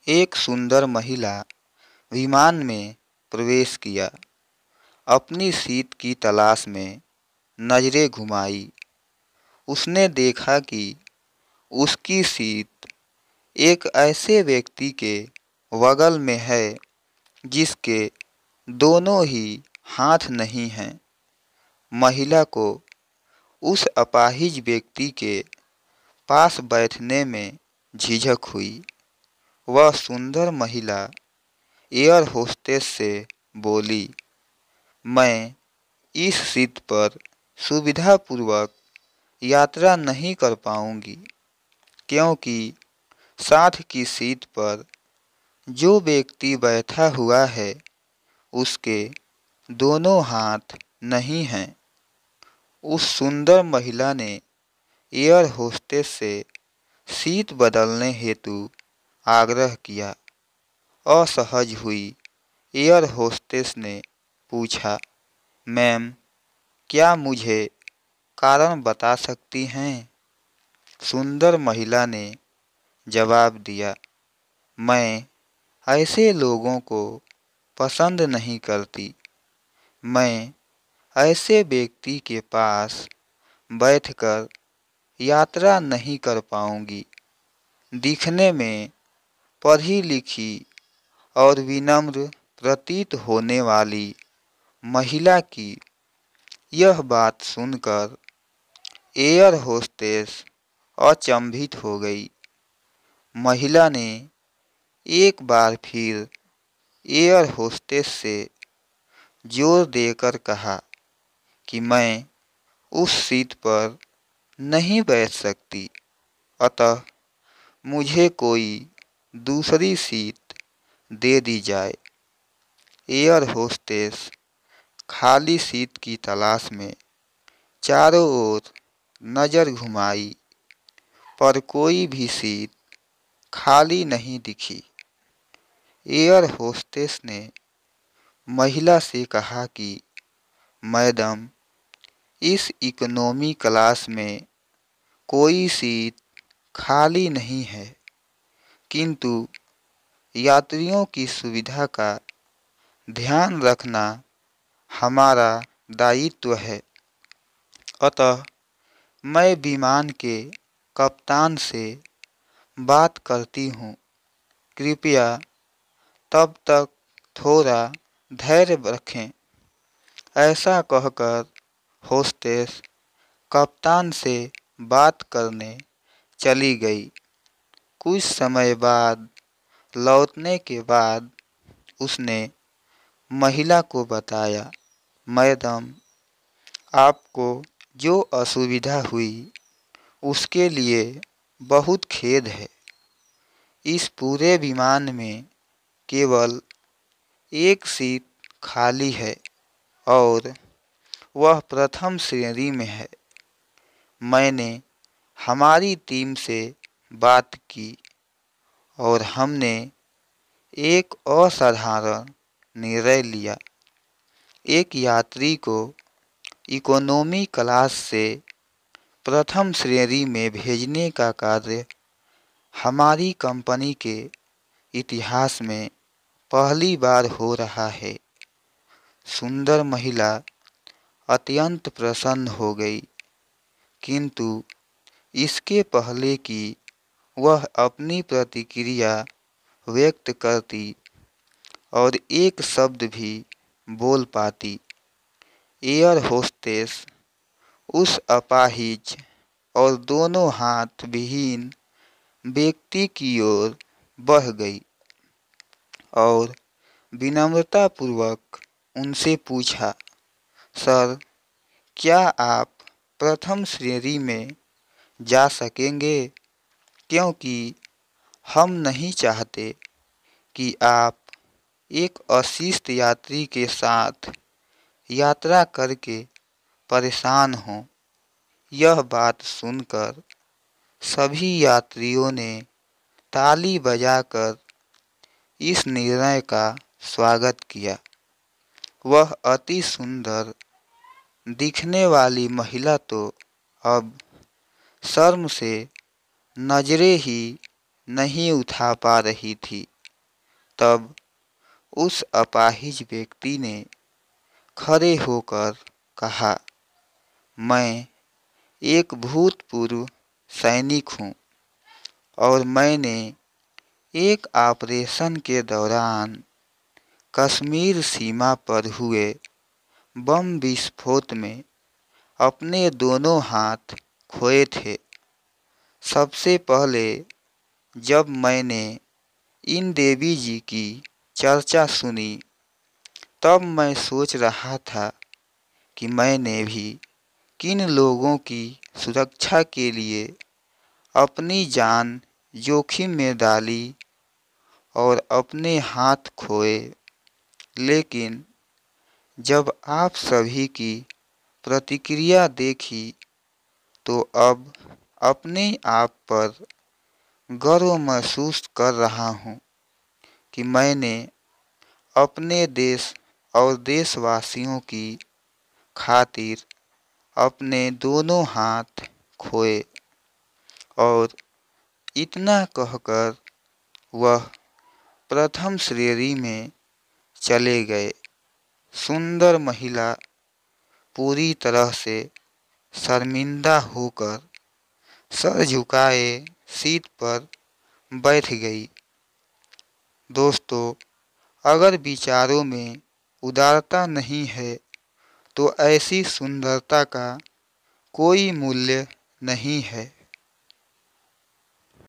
एक सुंदर महिला विमान में प्रवेश किया। अपनी सीट की तलाश में नजरें घुमाई। उसने देखा कि उसकी सीट एक ऐसे व्यक्ति के बगल में है जिसके दोनों ही हाथ नहीं हैं। महिला को उस अपाहिज व्यक्ति के पास बैठने में झिझक हुई। वह सुंदर महिला एयर होस्टेस से बोली, मैं इस सीट पर सुविधापूर्वक यात्रा नहीं कर पाऊंगी, क्योंकि साथ की सीट पर जो व्यक्ति बैठा हुआ है उसके दोनों हाथ नहीं हैं। उस सुंदर महिला ने एयर होस्टेस से सीट बदलने हेतु आग्रह किया। असहज हुई एयर होस्टेस ने पूछा, मैम, क्या मुझे कारण बता सकती हैं? सुंदर महिला ने जवाब दिया, मैं ऐसे लोगों को पसंद नहीं करती। मैं ऐसे व्यक्ति के पास बैठकर यात्रा नहीं कर पाऊंगी। दिखने में पढ़ी लिखी और विनम्र प्रतीत होने वाली महिला की यह बात सुनकर एयर होस्टेस अचंभित हो गई। महिला ने एक बार फिर एयर होस्टेस से जोर देकर कहा कि मैं उस सीट पर नहीं बैठ सकती, अतः मुझे कोई दूसरी सीट दे दी जाए। एयर होस्टेस खाली सीट की तलाश में चारों ओर नज़र घुमाई, पर कोई भी सीट खाली नहीं दिखी। एयर होस्टेस ने महिला से कहा कि मैडम, इस इकोनॉमी क्लास में कोई सीट खाली नहीं है, किंतु यात्रियों की सुविधा का ध्यान रखना हमारा दायित्व है। अतः मैं विमान के कप्तान से बात करती हूँ। कृपया तब तक थोड़ा धैर्य रखें। ऐसा कहकर होस्टेस कप्तान से बात करने चली गई। कुछ समय बाद लौटने के बाद उसने महिला को बताया, मैडम, आपको जो असुविधा हुई उसके लिए बहुत खेद है। इस पूरे विमान में केवल एक सीट खाली है और वह प्रथम श्रेणी में है। मैंने हमारी टीम से बात की और हमने एक असाधारण निर्णय लिया। एक यात्री को इकोनॉमी क्लास से प्रथम श्रेणी में भेजने का कार्य हमारी कंपनी के इतिहास में पहली बार हो रहा है। सुंदर महिला अत्यंत प्रसन्न हो गई, किंतु इसके पहले कि वह अपनी प्रतिक्रिया व्यक्त करती और एक शब्द भी बोल पाती, एयर होस्टेस उस अपाहिज और दोनों हाथ विहीन व्यक्ति की ओर बढ़ गई और विनम्रतापूर्वक उनसे पूछा, सर, क्या आप प्रथम श्रेणी में जा सकेंगे? क्योंकि हम नहीं चाहते कि आप एक अशिष्ट यात्री के साथ यात्रा करके परेशान हों। यह बात सुनकर सभी यात्रियों ने ताली बजाकर इस निर्णय का स्वागत किया। वह अति सुंदर दिखने वाली महिला तो अब शर्म से नजरें ही नहीं उठा पा रही थी। तब उस अपाहिज व्यक्ति ने खड़े होकर कहा, मैं एक भूतपूर्व सैनिक हूँ और मैंने एक ऑपरेशन के दौरान कश्मीर सीमा पर हुए बम विस्फोट में अपने दोनों हाथ खोए थे। सबसे पहले जब मैंने इन देवी जी की चर्चा सुनी तब मैं सोच रहा था कि मैंने भी किन लोगों की सुरक्षा के लिए अपनी जान जोखिम में डाली और अपने हाथ खोए। लेकिन जब आप सभी की प्रतिक्रिया देखी तो अब अपने आप पर गर्व महसूस कर रहा हूँ कि मैंने अपने देश और देशवासियों की खातिर अपने दोनों हाथ खोए। और इतना कहकर वह प्रथम श्रेणी में चले गए। सुंदर महिला पूरी तरह से शर्मिंदा होकर सर झुकाए सीट पर बैठ गई। दोस्तों, अगर विचारों में उदारता नहीं है तो ऐसी सुंदरता का कोई मूल्य नहीं है।